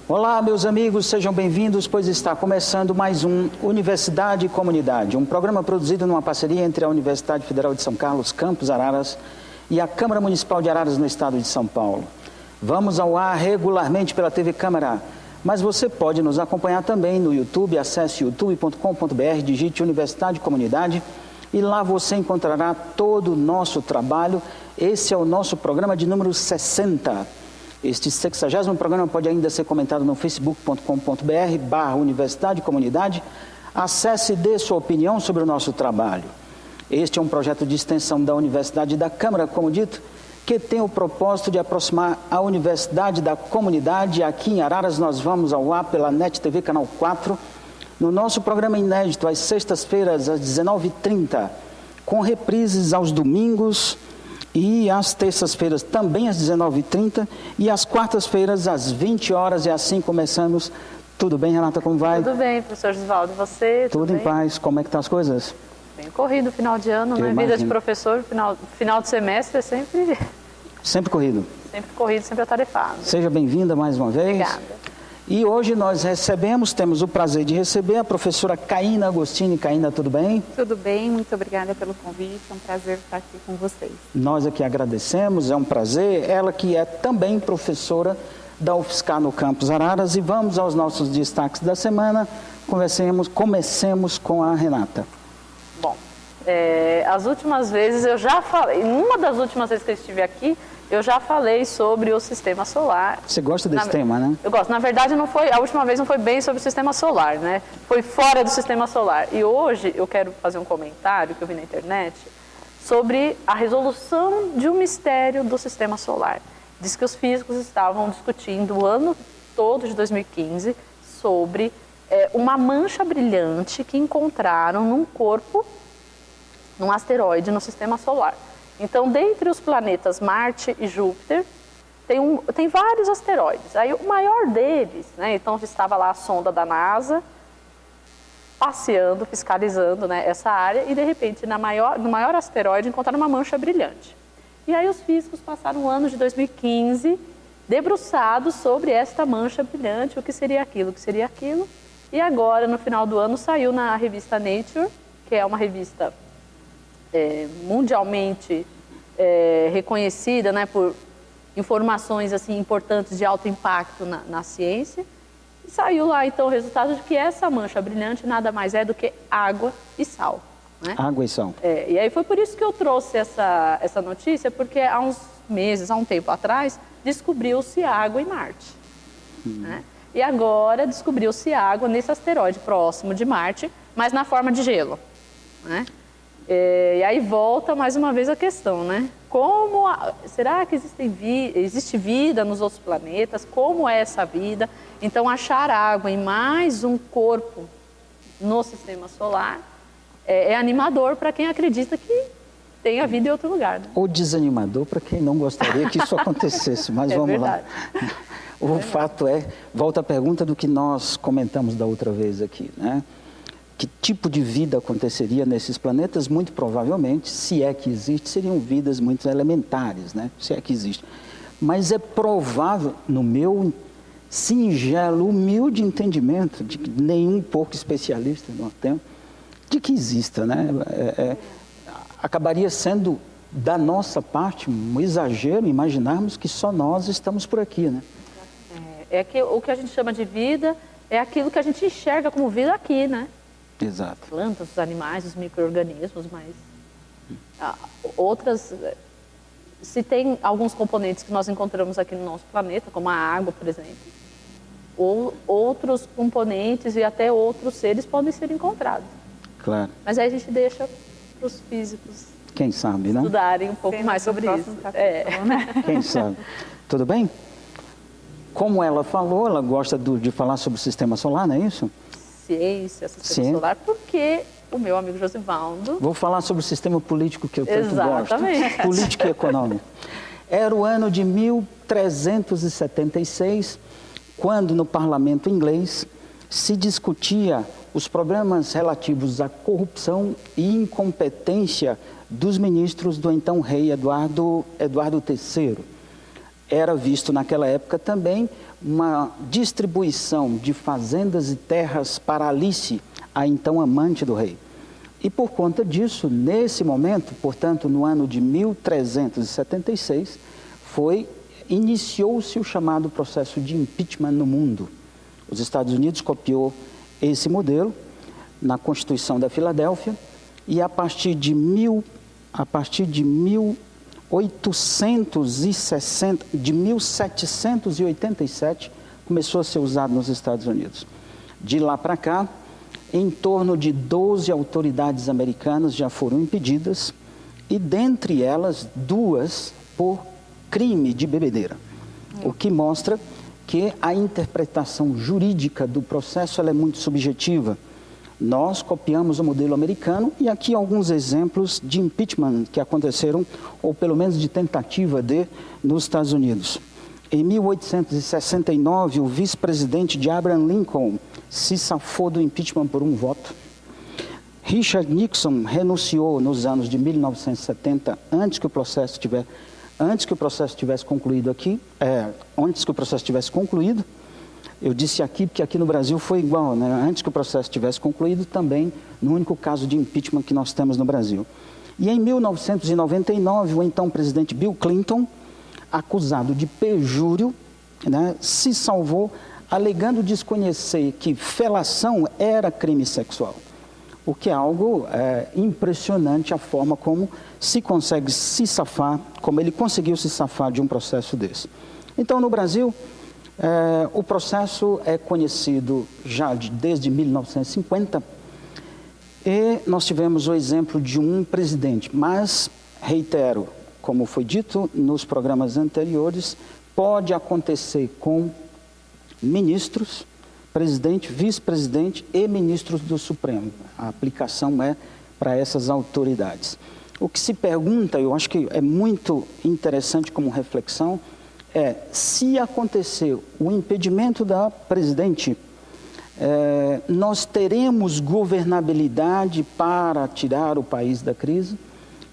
Olá, meus amigos, sejam bem-vindos, pois está começando mais um Universidade e Comunidade, um programa produzido numa parceria entre a Universidade Federal de São Carlos, Campus Araras, e a Câmara Municipal de Araras, no estado de São Paulo. Vamos ao ar regularmente pela TV Câmara, mas você pode nos acompanhar também no YouTube. Acesse youtube.com.br, digite Universidade e Comunidade e lá você encontrará todo o nosso trabalho. Esse é o nosso programa de número 60. Este 60º programa pode ainda ser comentado no facebook.com.br/Universidade e Comunidade. Acesse e dê sua opinião sobre o nosso trabalho. Este é um projeto de extensão da Universidade e da Câmara, como dito, que tem o propósito de aproximar a Universidade da comunidade. Aqui em Araras nós vamos ao ar pela NET TV Canal 4, no nosso programa inédito, às sextas-feiras, às 19h30, com reprises aos domingos e às terças-feiras também às 19h30 e às quartas-feiras às 20 horas, e assim começamos. Tudo bem, Renata, como vai? Tudo bem, professor Gisvaldo, e você? Tudo em paz. Como é que estão as coisas? Bem corrido, final de ano, né? Vida de professor, final de semestre é sempre... Sempre corrido. Sempre corrido, sempre atarefado. Seja bem-vinda mais uma vez. Obrigada. E hoje nós temos o prazer de receber a professora Caína Agostini. Caína, tudo bem? Tudo bem, muito obrigada pelo convite, é um prazer estar aqui com vocês. Nós aqui agradecemos, é um prazer. Ela que é também professora da UFSCar no Campus Araras. E vamos aos nossos destaques da semana. Comecemos com a Renata. Bom, as últimas vezes eu já falei, numa das últimas vezes que eu estive aqui, eu já falei sobre o sistema solar. Você gosta desse tema, né? Eu gosto. Na verdade, a última vez não foi bem sobre o sistema solar, né? Foi fora do sistema solar. E hoje eu quero fazer um comentário que eu vi na internet sobre a resolução de um mistério do sistema solar. Diz que os físicos estavam discutindo o ano todo de 2015 sobre uma mancha brilhante que encontraram num asteroide no sistema solar. Então, dentre os planetas Marte e Júpiter, tem vários asteroides. Aí, o maior deles, né, então estava lá a sonda da NASA, passeando, fiscalizando, né, essa área, e de repente, no maior asteroide, encontraram uma mancha brilhante. E aí os físicos passaram o ano de 2015 debruçados sobre esta mancha brilhante, o que seria aquilo, E agora, no final do ano, saiu na revista Nature, que é uma revista mundialmente reconhecida, né, por informações assim, importantes de alto impacto na ciência. E saiu lá então o resultado de que essa mancha brilhante nada mais é do que água e sal. Né? Água e sal. E aí foi por isso que eu trouxe essa notícia, porque há uns meses, há um tempo atrás, descobriu-se água em Marte. Né? E agora descobriu-se água nesse asteroide próximo de Marte, mas na forma de gelo. Né? E aí volta mais uma vez a questão, né? Será que existe vida nos outros planetas? Como é essa vida? Então, achar água em mais um corpo no sistema solar é animador para quem acredita que tem a vida em outro lugar. Né? Ou desanimador para quem não gostaria que isso acontecesse, mas vamos verdade. lá. O fato volta à pergunta do que nós comentamos da outra vez aqui, né? Que tipo de vida aconteceria nesses planetas? Muito provavelmente, se é que existe, seriam vidas muito elementares, né? Se é que existe. Mas é provável, no meu singelo, humilde entendimento, de que nenhum pouco especialista no tema, de que exista, né? Acabaria sendo, da nossa parte, um exagero imaginarmos que só nós estamos por aqui, né? O que a gente chama de vida é aquilo que a gente enxerga como vida aqui, né? Exato. Plantas, os animais, os micro-organismos, mas se tem alguns componentes que nós encontramos aqui no nosso planeta, como a água, por exemplo, ou outros componentes e até outros seres podem ser encontrados. Claro. Mas aí a gente deixa para os físicos quem sabe, né? Estudarem um pouco mais sobre isso. Né? Quem sabe. Tudo bem? Como ela falou, ela gosta de falar sobre o sistema solar, não é isso? Ciência, sistema solar, porque o meu amigo Josivaldo... Vou falar sobre o sistema político que eu tanto Exatamente. gosto. Político e econômico. Era o ano de 1376, quando no parlamento inglês se discutia os problemas relativos à corrupção e incompetência dos ministros do então rei Eduardo III. era visto naquela época também uma distribuição de fazendas e terras para Alice, a então amante do rei. E por conta disso, nesse momento, portanto, no ano de 1376, iniciou-se o chamado processo de impeachment no mundo. Os Estados Unidos copiou esse modelo na Constituição da Filadélfia e a partir de 1787, começou a ser usado nos Estados Unidos. De lá para cá, em torno de 12 autoridades americanas já foram impedidas, e dentre elas, 2 por crime de bebedeira. O que mostra que a interpretação jurídica do processo ela é muito subjetiva. Nós copiamos o modelo americano e aqui alguns exemplos de impeachment que aconteceram, ou pelo menos de tentativa nos Estados Unidos. Em 1869, o vice-presidente de Abraham Lincoln se safou do impeachment por um voto. Richard Nixon renunciou nos anos de 1970, antes que o processo tivesse concluído aqui, antes que o processo tivesse concluído. Eu disse aqui porque aqui no Brasil foi igual, né? Antes que o processo tivesse concluído, também no único caso de impeachment que nós temos no Brasil. E em 1999, o então presidente Bill Clinton, acusado de perjúrio, né, se salvou alegando desconhecer que felação era crime sexual. O que é algo impressionante, a forma como se consegue se safar, como ele conseguiu se safar de um processo desse. Então, no Brasil, o processo é conhecido já desde 1950 e nós tivemos o exemplo de um presidente, mas, reitero, como foi dito nos programas anteriores, pode acontecer com ministros, presidente, vice-presidente e ministros do Supremo. A aplicação é para essas autoridades. O que se pergunta, eu acho que é muito interessante como reflexão, se acontecer o impedimento da presidente, nós teremos governabilidade para tirar o país da crise?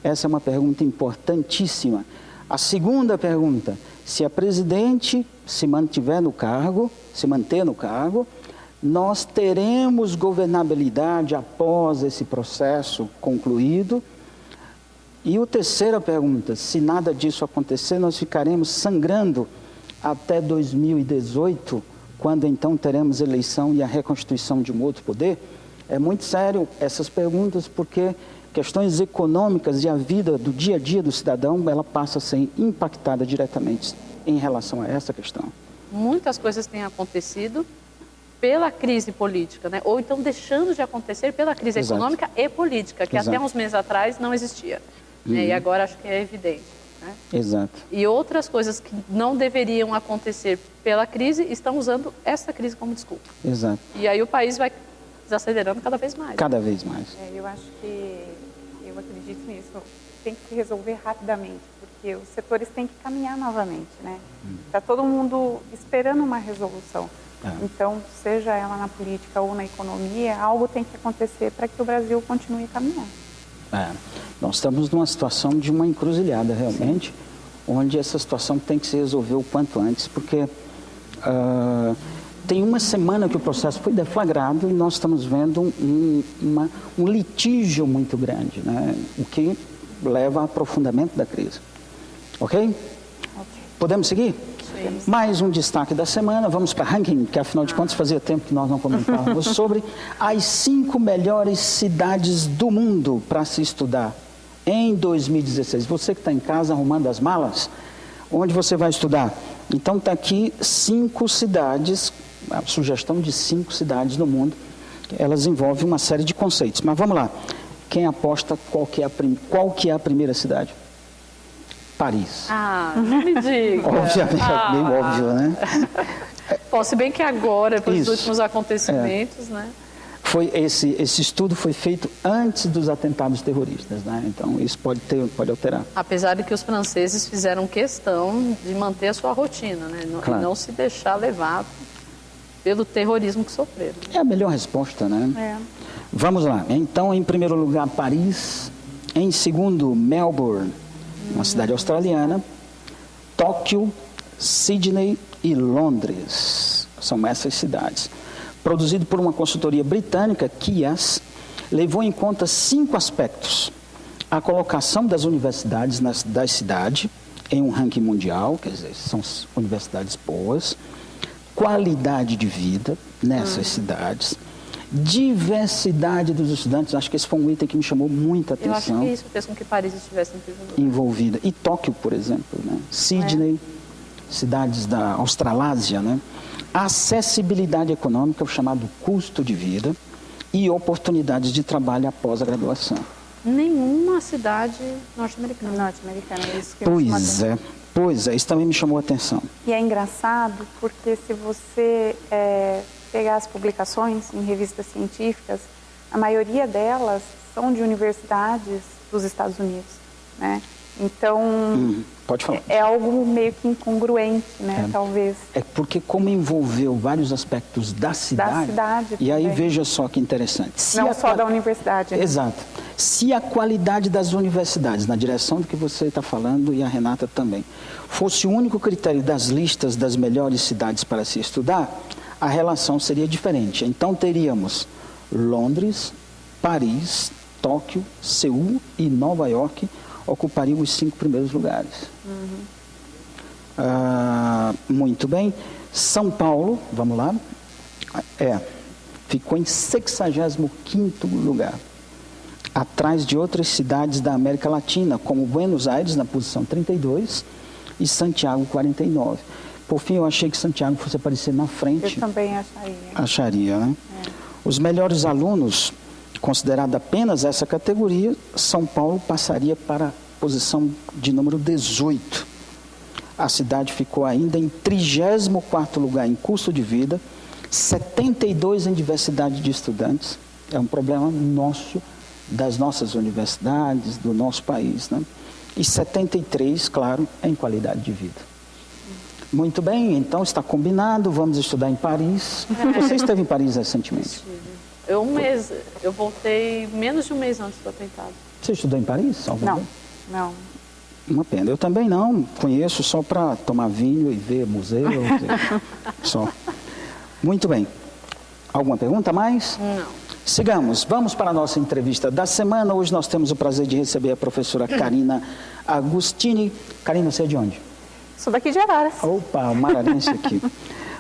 Essa é uma pergunta importantíssima. A segunda pergunta, se a presidente se manter no cargo, nós teremos governabilidade após esse processo concluído? E a terceira pergunta, se nada disso acontecer, nós ficaremos sangrando até 2018, quando então teremos eleição e a reconstituição de um outro poder? É muito sério essas perguntas, porque questões econômicas e a vida do dia a dia do cidadão, ela passa a ser impactada diretamente em relação a essa questão. Muitas coisas têm acontecido pela crise política, né? Ou então deixando de acontecer pela crise econômica e política, que até uns meses atrás não existia. E agora acho que é evidente. Né? Exato. E outras coisas que não deveriam acontecer pela crise estão usando essa crise como desculpa. Exato. E aí o país vai desacelerando cada vez mais. Cada vez mais. Eu acho que, eu acredito nisso, tem que se resolver rapidamente, porque os setores têm que caminhar novamente, né? Está todo mundo esperando uma resolução. Então, seja ela na política ou na economia, algo tem que acontecer para que o Brasil continue caminhando. Nós estamos numa situação de uma encruzilhada, realmente, onde essa situação tem que se resolver o quanto antes, porque tem uma semana que o processo foi deflagrado e nós estamos vendo um litígio muito grande, né? O que leva a aprofundamento da crise. Ok? Podemos seguir? Mais um destaque da semana, vamos para ranking, que afinal de contas fazia tempo que nós não comentávamos sobre as 5 melhores cidades do mundo para se estudar em 2016. Você que está em casa arrumando as malas, onde você vai estudar? Então está aqui 5 cidades, a sugestão de 5 cidades no mundo, elas envolvem uma série de conceitos. Mas vamos lá, quem aposta qual que é a primeira cidade? Paris. Não me diga. Obviamente, é meio óbvio, né? Se bem que agora, depois dos últimos acontecimentos, né? Esse estudo foi feito antes dos atentados terroristas, né? Então, isso pode alterar. Apesar de que os franceses fizeram questão de manter a sua rotina, né? E não se deixar levar pelo terrorismo que sofreram. É a melhor resposta, né? Vamos lá. Então, em primeiro lugar, Paris. Em segundo, Melbourne, uma cidade australiana. Tóquio, Sydney e Londres. São essas cidades. Produzido por uma consultoria britânica, QIAS, levou em conta 5 aspectos. A colocação das universidades da cidade em um ranking mundial, quer dizer, são universidades boas, qualidade de vida nessas cidades, diversidade dos estudantes, acho que esse foi um item que me chamou muita atenção. Eu acho que isso fez com que Paris estivesse em primeiro lugar. Envolvida. E Tóquio, por exemplo, né? Sydney, cidades da Australásia, né? Acessibilidade econômica, o chamado custo de vida, e oportunidades de trabalho após a graduação. Nenhuma cidade norte-americana. Norte-americana, é isso que me Pois é, isso também me chamou a atenção. E é engraçado porque se você pegar as publicações em revistas científicas, a maioria delas são de universidades dos Estados Unidos, né? Então, pode falar. É algo meio que incongruente, né, talvez. É porque como envolveu vários aspectos da cidade e aí veja só que interessante. Não só da universidade, né? Exato. Se a qualidade das universidades, na direção do que você está falando e a Renata também, fosse o único critério das listas das melhores cidades para se estudar, a relação seria diferente. Então teríamos Londres, Paris, Tóquio, Seul e Nova York ocupariam os 5 primeiros lugares. Muito bem. São Paulo, vamos lá, ficou em 65º lugar, atrás de outras cidades da América Latina, como Buenos Aires, na posição 32, e Santiago, 49. Por fim, eu achei que Santiago fosse aparecer na frente. Eu também acharia. Acharia, né? Os melhores alunos, considerada apenas essa categoria, São Paulo passaria para a posição de número 18. A cidade ficou ainda em 34º lugar em custo de vida, 72 em diversidade de estudantes. É um problema nosso, das nossas universidades, do nosso país, né? E 73, claro, em qualidade de vida. Muito bem, então está combinado, vamos estudar em Paris. Você esteve em Paris recentemente? Eu voltei menos de um mês antes do atentado. Você estudou em Paris? Não. Uma pena. Eu também não, conheço só para tomar vinho e ver museu. Só. Muito bem. Alguma pergunta mais? Não. Sigamos, vamos para a nossa entrevista da semana. Hoje nós temos o prazer de receber a professora Karina Agostini. Karina, você é de onde? Sou daqui de Araras. Opa, uma ararense aqui.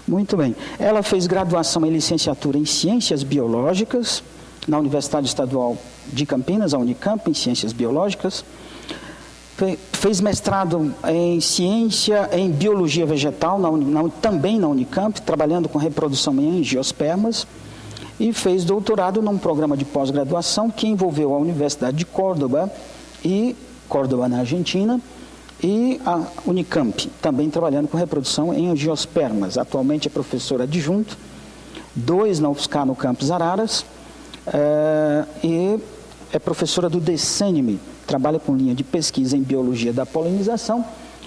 Muito bem. Ela fez graduação em licenciatura em Ciências Biológicas na Universidade Estadual de Campinas, a Unicamp, em Ciências Biológicas. Fez mestrado em Biologia Vegetal, também na Unicamp, trabalhando com reprodução em angiospermas. E fez doutorado num programa de pós-graduação que envolveu a Universidade de Córdoba, na Argentina, e a Unicamp, também trabalhando com reprodução em angiospermas. Atualmente é professora adjunto, 2 na UFSCar no campus Araras, e é professora do DCNM, trabalha com linha de pesquisa em biologia da polinização.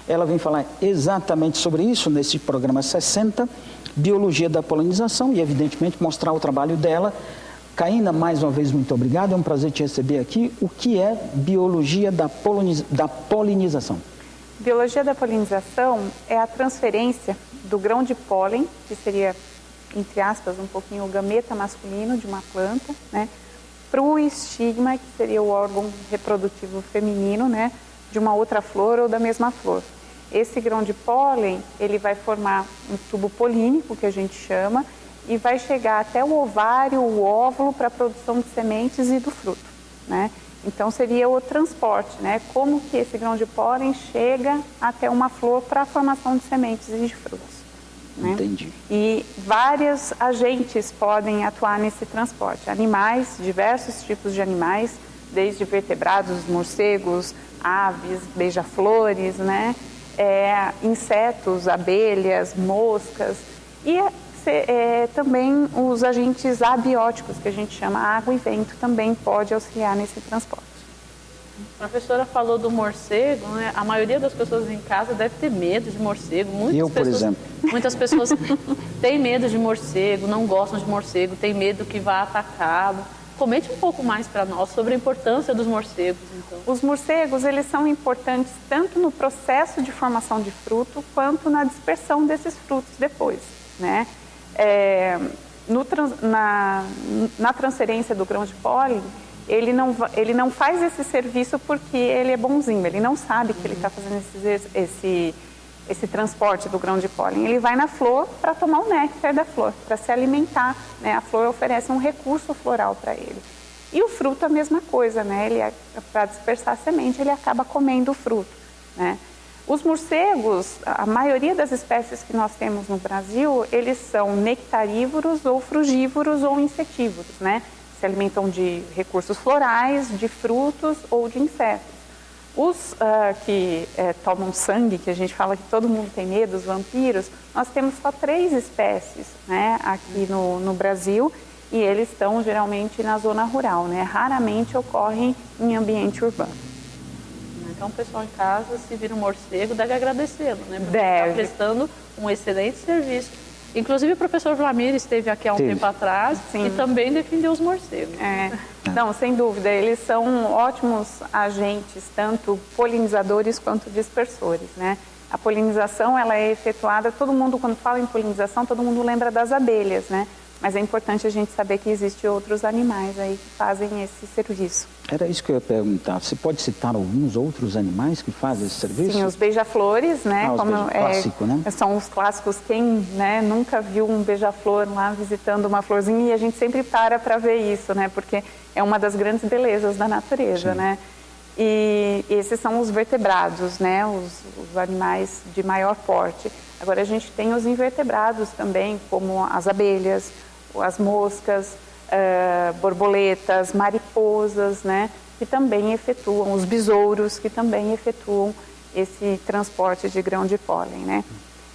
Ela vem falar exatamente sobre isso nesse programa 60, biologia da polinização, e evidentemente mostrar o trabalho dela. Karina, mais uma vez, muito obrigado, é um prazer te receber aqui. O que é biologia da polinização? Biologia da polinização é a transferência do grão de pólen, que seria, entre aspas, um pouquinho o gameta masculino de uma planta, né, para o estigma, que seria o órgão reprodutivo feminino, né, de uma outra flor ou da mesma flor. Esse grão de pólen, ele vai formar um tubo polínico, que a gente chama, e vai chegar até o ovário, o óvulo, para a produção de sementes e do fruto, né? Então, seria o transporte, né? Como que esse grão de pólen chega até uma flor para a formação de sementes e de frutos, né? Entendi. E vários agentes podem atuar nesse transporte. Animais, diversos tipos de animais, desde vertebrados, morcegos, aves, beija-flores, né? Insetos, abelhas, moscas e também os agentes abióticos, que a gente chama água e vento, também pode auxiliar nesse transporte. A professora falou do morcego, né? A maioria das pessoas em casa deve ter medo de morcego. Por exemplo. Muitas pessoas têm medo de morcego, não gostam de morcego, têm medo que vá atacá-lo. Comente um pouco mais para nós sobre a importância dos morcegos, então. Os morcegos, eles são importantes tanto no processo de formação de fruto, quanto na dispersão desses frutos depois, né? Na transferência do grão de pólen, ele não faz esse serviço porque ele é bonzinho, ele não sabe que ele está fazendo esse transporte do grão de pólen. Ele vai na flor para tomar o néctar da flor, para se alimentar, né? A flor oferece um recurso floral para ele. E o fruto a mesma coisa, né? Para dispersar a semente, ele acaba comendo o fruto, né? Os morcegos, a maioria das espécies que nós temos no Brasil, eles são nectarívoros ou frugívoros ou insetívoros, né? Se alimentam de recursos florais, de frutos ou de insetos. Os que tomam sangue, que a gente fala que todo mundo tem medo, os vampiros, nós temos só 3 espécies, né, aqui no Brasil, e eles estão geralmente na zona rural, né? Raramente ocorrem em ambiente urbano. Então, o pessoal em casa, se vira um morcego, deve agradecê-lo, né? Porque deve. Está prestando um excelente serviço. Inclusive, o professor Vlamir esteve aqui há um tempo atrás. Sim. E também defendeu os morcegos. Não, sem dúvida, eles são ótimos agentes, tanto polinizadores quanto dispersores, né? A polinização, ela é efetuada, todo mundo, quando fala em polinização, todo mundo lembra das abelhas, né? Mas é importante a gente saber que existem outros animais aí que fazem esse serviço. Era isso que eu ia perguntar. Você pode citar alguns outros animais que fazem esse serviço? Sim, os beija-flores, né? Clássico, né? São os clássicos. Quem, né, nunca viu um beija-flor lá visitando uma florzinha, e a gente sempre para ver isso, né? Porque é uma das grandes belezas da natureza, né? E esses são os vertebrados, né? Os animais de maior porte. Agora a gente tem os invertebrados também, como as abelhas, as moscas, borboletas, mariposas, né? Que também efetuam, os besouros, que também efetuam esse transporte de grão de pólen, né?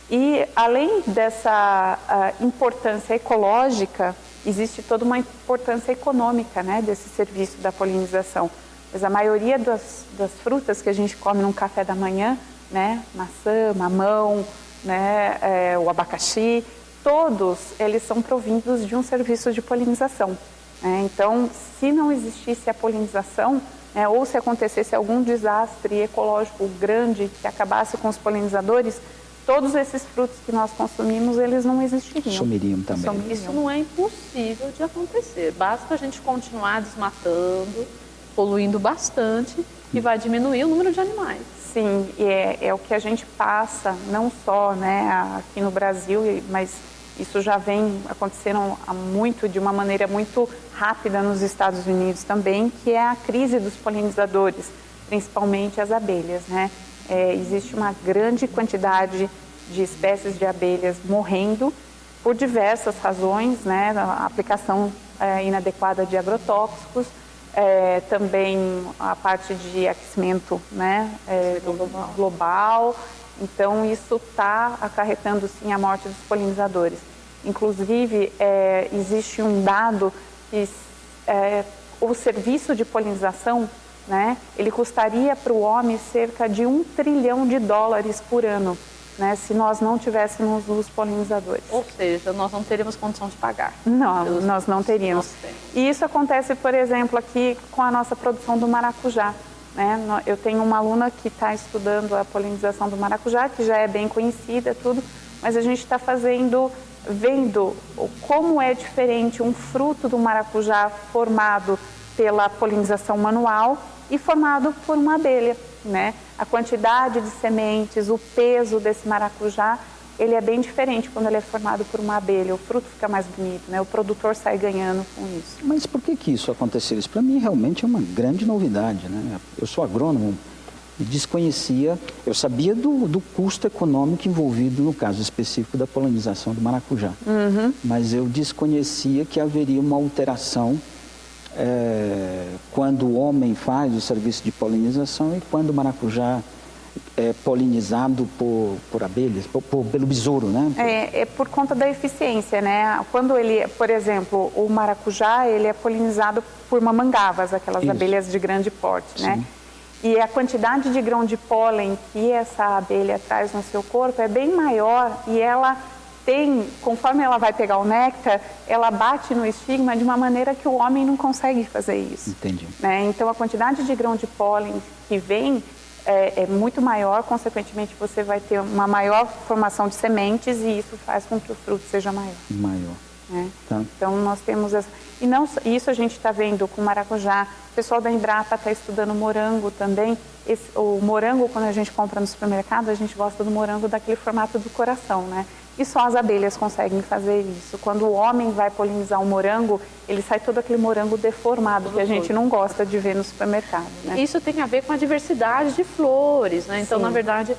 E além dessa importância ecológica, existe toda uma importância econômica, né, desse serviço da polinização. Mas a maioria das frutas que a gente come num café da manhã, né, maçã, mamão, né, o abacaxi, todos eles são provindos de um serviço de polinização. Né? Então, se não existisse a polinização, né, ou se acontecesse algum desastre ecológico grande que acabasse com os polinizadores, todos esses frutos que nós consumimos, eles não existiriam. Sumiriam também. Isso não é impossível de acontecer. Basta a gente continuar desmatando, poluindo bastante, e vai diminuir o número de animais. Sim, e é o que a gente passa, não só, né, aqui no Brasil, mas isso já vem acontecendo de uma maneira muito rápida nos Estados Unidos também, que é a crise dos polinizadores, principalmente as abelhas, né? Existe uma grande quantidade de espécies de abelhas morrendo por diversas razões, né? A aplicação inadequada de agrotóxicos, também a parte de aquecimento, né? Global. Então, isso está acarretando, sim, a morte dos polinizadores. Inclusive, existe um dado que o serviço de polinização, né, ele custaria para o homem cerca de $1 trilhão por ano, né, se nós não tivéssemos os polinizadores. Ou seja, nós não teríamos condição de pagar. Não, nós não teríamos. E isso acontece, por exemplo, aqui com a nossa produção do maracujá. Né? Eu tenho uma aluna que está estudando a polinização do maracujá, que já é bem conhecida, tudo, mas a gente está vendo como é diferente um fruto do maracujá formado pela polinização manual e formado por uma abelha, né? A quantidade de sementes, o peso desse maracujá, ele é bem diferente quando ele é formado por uma abelha. O fruto fica mais bonito, né? O produtor sai ganhando com isso. Mas por que isso aconteceu? Isso para mim realmente é uma grande novidade, né? Eu sou agrônomo e desconhecia, eu sabia do custo econômico envolvido no caso específico da polinização do maracujá. Mas eu desconhecia que haveria uma alteração quando o homem faz o serviço de polinização e quando o maracujá é polinizado por abelhas, pelo besouro, né? É por conta da eficiência, né? Quando ele, por exemplo, o maracujá, ele é polinizado por mamangavas, aquelas abelhas de grande porte, né? E a quantidade de grão de pólen que essa abelha traz no seu corpo é bem maior e ela conforme ela vai pegar o néctar, ela bate no estigma de uma maneira que o homem não consegue fazer isso. Entendi. Né? Então, a quantidade de grão de pólen que vem é muito maior, consequentemente você vai ter uma maior formação de sementes e isso faz com que o fruto seja maior. Né? Tá. Então, nós temos isso a gente está vendo com maracujá. O pessoal da Embrapa está estudando morango também. O morango, quando a gente compra no supermercado, a gente gosta do morango daquele formato do coração, né? E só as abelhas conseguem fazer isso. Quando o homem vai polinizar um morango, ele sai todo aquele morango deformado, que a gente não gosta de ver no supermercado. Né? Isso tem a ver com a diversidade de flores, né? Então, na verdade,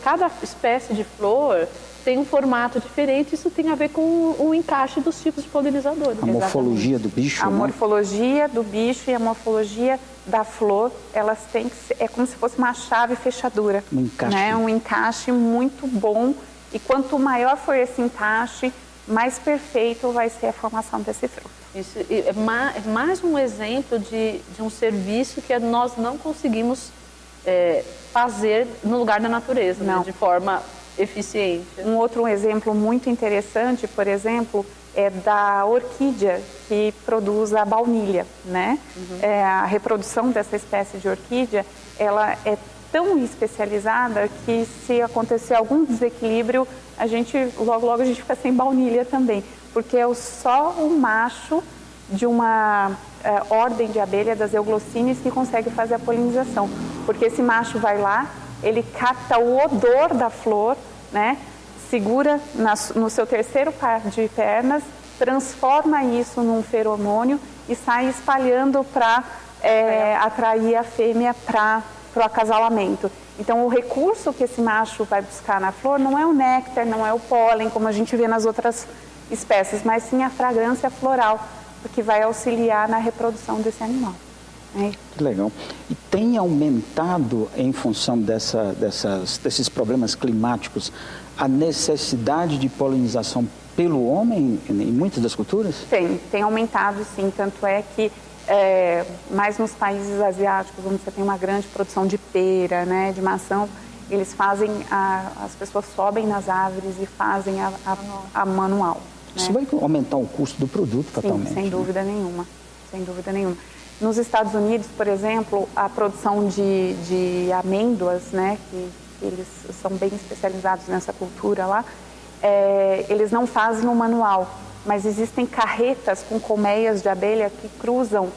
cada espécie de flor tem um formato diferente, isso tem a ver com o encaixe dos tipos de polinizadores. A morfologia do bicho, A morfologia do bicho e a morfologia da flor, elas têm que ser, é como se fosse uma chave fechadura. Um encaixe. Né? Um encaixe muito bom. E quanto maior for esse encaixe, mais perfeito vai ser a formação desse fruto. Isso é mais um exemplo de um serviço que nós não conseguimos fazer no lugar da natureza, né? De forma eficiente. Um outro exemplo muito interessante, por exemplo, é da orquídea que produz a baunilha, né? A reprodução dessa espécie de orquídea, ela é tão especializada que se acontecer algum desequilíbrio, logo a gente fica sem baunilha também, porque é só o macho de uma ordem de abelha das euglossines que consegue fazer a polinização, porque esse macho vai lá, ele capta o odor da flor, né? Segura no seu terceiro par de pernas, transforma isso num feromônio e sai espalhando para atrair a fêmea para o acasalamento. Então, o recurso que esse macho vai buscar na flor não é o néctar, não é o pólen, como a gente vê nas outras espécies, mas sim a fragrância floral, que vai auxiliar na reprodução desse animal. Que legal. E tem aumentado, em função desses problemas climáticos, a necessidade de polinização pelo homem em muitas das culturas? Tem aumentado sim, tanto é que mais nos países asiáticos, onde você tem uma grande produção de pera, né, de maçã, eles fazem, as pessoas sobem nas árvores e fazem a manual. Isso vai aumentar o custo do produto totalmente. Sim, sem dúvida nenhuma, sem dúvida nenhuma. Nos Estados Unidos, por exemplo, a produção de amêndoas, né, que eles são bem especializados nessa cultura lá, eles não fazem o manual, mas existem carretas com colmeias de abelha que cruzam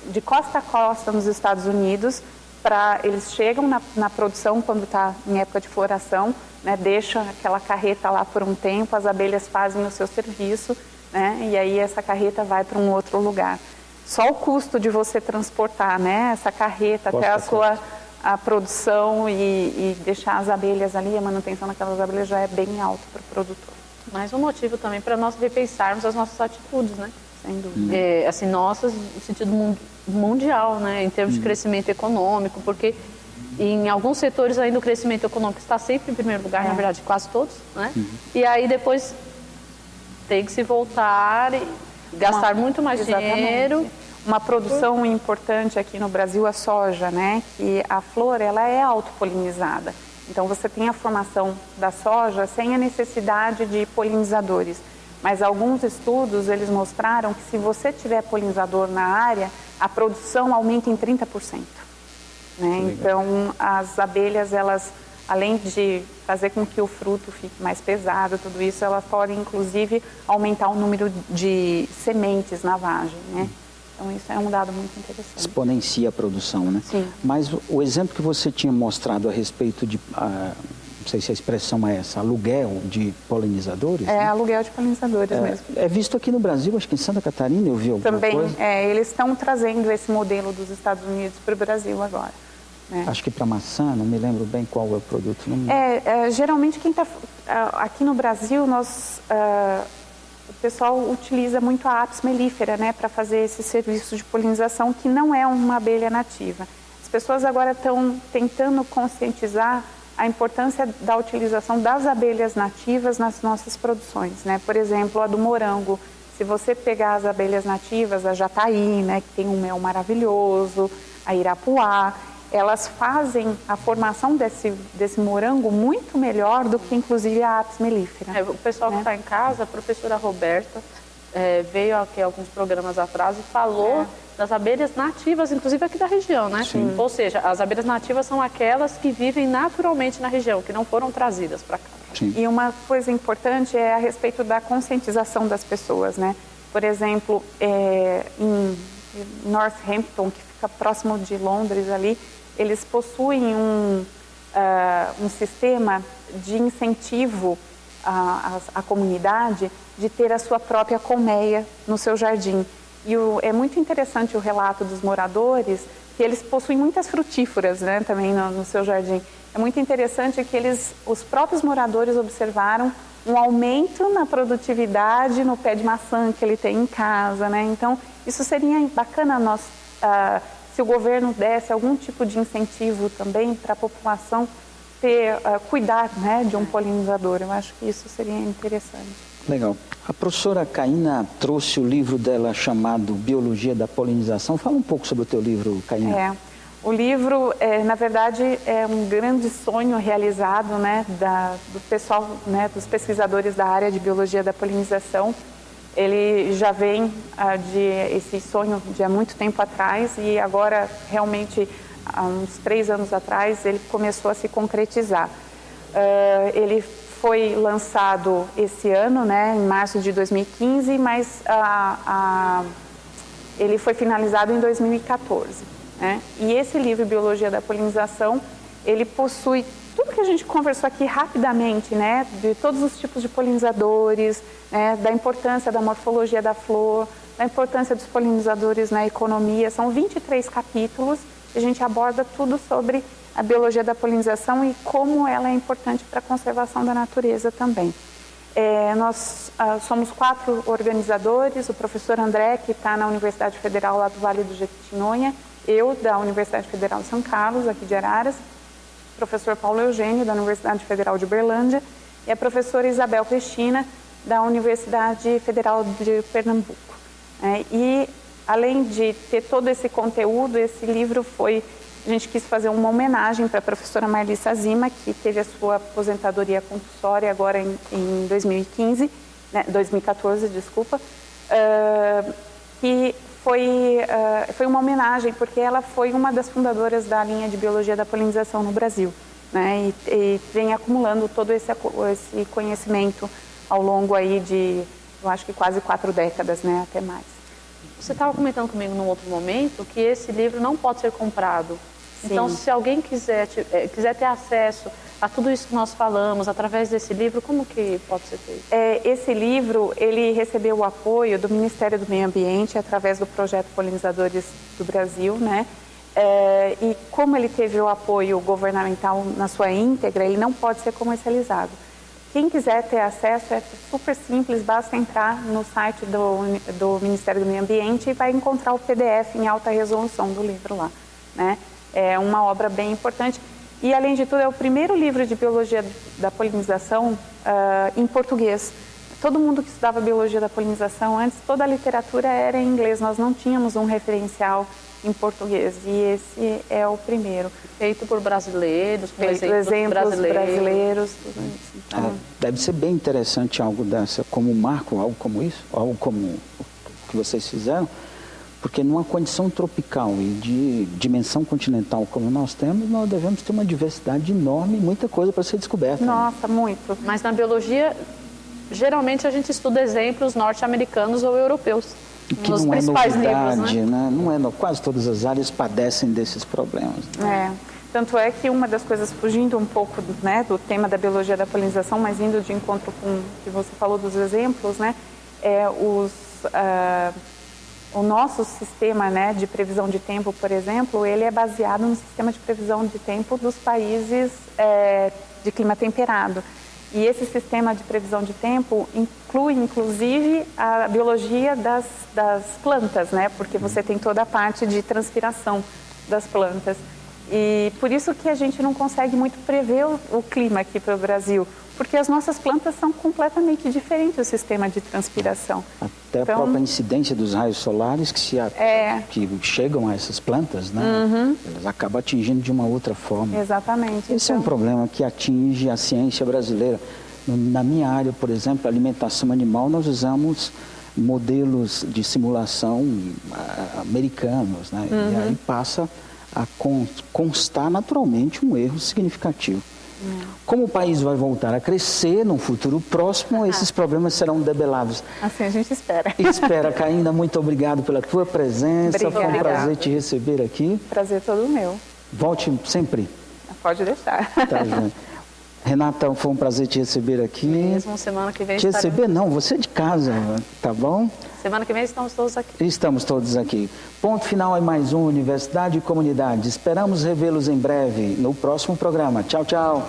de costa a costa nos Estados Unidos. Eles chegam na produção quando está em época de floração, né, deixam aquela carreta lá por um tempo, as abelhas fazem o seu serviço, né, e aí essa carreta vai para um outro lugar. Só o custo de você transportar, né, essa carreta até a produção e deixar as abelhas ali, a manutenção daquelas abelhas já é bem alto para o produtor. Mais um motivo também para nós repensarmos as nossas atitudes, né? Sem dúvida. Assim, nossas, no sentido mundial, né? Em termos de crescimento econômico, porque em alguns setores ainda o crescimento econômico está sempre em primeiro lugar, na verdade, quase todos, né? E aí depois tem que se voltar e gastar muito mais dinheiro. Uma produção importante aqui no Brasil é a soja, né? Que a flor, ela é autopolinizada. Então, você tem a formação da soja sem a necessidade de polinizadores. Mas alguns estudos, eles mostraram que se você tiver polinizador na área, a produção aumenta em 30%. Né? Então, as abelhas, elas, além de fazer com que o fruto fique mais pesado, tudo isso, elas podem, inclusive, aumentar o número de sementes na vagem, né? Então, isso é um dado muito interessante. Exponencia a produção, né? Sim. Mas o exemplo que você tinha mostrado a respeito de, não sei se a expressão é essa, aluguel de polinizadores? Né? Aluguel de polinizadores mesmo. É visto aqui no Brasil, acho que em Santa Catarina eu vi alguma coisa. Também, eles estão trazendo esse modelo dos Estados Unidos para o Brasil agora. Né? Acho que para maçã, não me lembro bem qual é o produto. Geralmente, quem está aqui no Brasil, o pessoal utiliza muito a Apis mellifera, né, para fazer esse serviço de polinização, que não é uma abelha nativa. As pessoas agora estão tentando conscientizar a importância da utilização das abelhas nativas nas nossas produções, né? Por exemplo, a do morango. Se você pegar as abelhas nativas, a jataí, né, que tem um mel maravilhoso, a irapuá, elas fazem a formação desse morango muito melhor do que, inclusive, a apis mellifera. O pessoal que está em casa, a professora Roberta veio aqui alguns programas atrás e falou das abelhas nativas, inclusive aqui da região, né? Sim. Ou seja, as abelhas nativas são aquelas que vivem naturalmente na região, que não foram trazidas para cá. Sim. E uma coisa importante é a respeito da conscientização das pessoas, né? Por exemplo, em Northampton, que fica próximo de Londres ali, eles possuem um sistema de incentivo à comunidade de ter a sua própria colmeia no seu jardim. E é muito interessante o relato dos moradores, que eles possuem muitas frutíferas, né, também no seu jardim. É muito interessante que os próprios moradores observaram um aumento na produtividade no pé de maçã que ele tem em casa, né? Então, isso seria bacana se o governo desse algum tipo de incentivo também para a população cuidar, né, de um polinizador. Eu acho que isso seria interessante. Legal. A professora Caína trouxe o livro dela chamado Biologia da Polinização. Fala um pouco sobre o teu livro, Caína. O livro, na verdade, é um grande sonho realizado, né, do pessoal, né, dos pesquisadores da área de Biologia da Polinização. Ele já vem esse sonho de há muito tempo atrás e agora, realmente, há uns 3 anos atrás, ele começou a se concretizar. Ele foi lançado esse ano, né, em março de 2015, mas ele foi finalizado em 2014. Né? E esse livro, Biologia da Polinização, ele possui tudo que a gente conversou aqui rapidamente, né, de todos os tipos de polinizadores, né, da importância da morfologia da flor, da importância dos polinizadores na economia. São 23 capítulos e a gente aborda tudo sobre a biologia da polinização e como ela é importante para a conservação da natureza também. Nós somos 4 organizadores, o professor André, que está na Universidade Federal lá do Vale do Jequitinhonha, eu, da Universidade Federal de São Carlos, aqui de Araras, o professor Paulo Eugênio, da Universidade Federal de Uberlândia, e a professora Isabel Cristina, da Universidade Federal de Pernambuco. E, além de ter todo esse conteúdo, esse livro a gente quis fazer uma homenagem para a professora Marlissa Zima, que teve a sua aposentadoria compulsória agora em 2015, né, 2014, desculpa, que foi uma homenagem, porque ela foi uma das fundadoras da linha de Biologia da Polinização no Brasil, né, e vem acumulando todo esse conhecimento ao longo aí de, eu acho que quase 4 décadas, né, até mais. Você estava comentando comigo num outro momento que esse livro não pode ser comprado. Sim. Então, se alguém quiser ter acesso a tudo isso que nós falamos através desse livro, como que pode ser feito? Esse livro, ele recebeu o apoio do Ministério do Meio Ambiente através do projeto Polinizadores do Brasil, né? E como ele teve o apoio governamental na sua íntegra, ele não pode ser comercializado. Quem quiser ter acesso é super simples, basta entrar no site do Ministério do Meio Ambiente e vai encontrar o PDF em alta resolução do livro lá, né? É uma obra bem importante e, além de tudo, é o primeiro livro de biologia da polinização em português. Todo mundo que estudava biologia da polinização antes, toda a literatura era em inglês, nós não tínhamos um referencial em português e esse é o primeiro. Feito por brasileiros, com exemplos brasileiros, tudo isso. Então, deve ser bem interessante algo dessa, como marco, algo como isso, algo como o que vocês fizeram, porque numa condição tropical e de dimensão continental como nós temos, nós devemos ter uma diversidade enorme e muita coisa para ser descoberta. Nossa, muito. Mas na biologia, geralmente a gente estuda exemplos norte-americanos ou europeus. Que nos não principais é novidade, livros, né? Não é, quase todas as áreas padecem desses problemas. Né? Tanto é que uma das coisas, fugindo um pouco, né, do tema da biologia da polinização, mas indo de encontro com o que você falou dos exemplos, né, o nosso sistema, né, de previsão de tempo, por exemplo, ele é baseado no sistema de previsão de tempo dos países de clima temperado. E esse sistema de previsão de tempo inclui, inclusive, a biologia das plantas, né, porque você tem toda a parte de transpiração das plantas. E por isso que a gente não consegue muito prever o clima aqui para o Brasil, porque as nossas plantas são completamente diferentes do sistema de transpiração. até a própria incidência dos raios solares que chegam a essas plantas, né? Elas acabam atingindo de uma outra forma. Exatamente. Esse é um problema que atinge a ciência brasileira. Na minha área, por exemplo, alimentação animal, nós usamos modelos de simulação americanos, né? E aí passa a constar naturalmente um erro significativo. Como o país vai voltar a crescer no futuro próximo, esses problemas serão debelados. Assim a gente espera. Espera, Caína, muito obrigado pela tua presença. Obrigada. Foi um prazer te receber aqui. Prazer todo meu. Volte sempre. Pode deixar. Tá, Renata, foi um prazer te receber aqui. Mesmo semana que vem. Te receber não, você é de casa, tá bom? Semana que vem estamos todos aqui. Estamos todos aqui. Ponto final em mais um Universidade e Comunidade. Esperamos revê-los em breve no próximo programa. Tchau, tchau.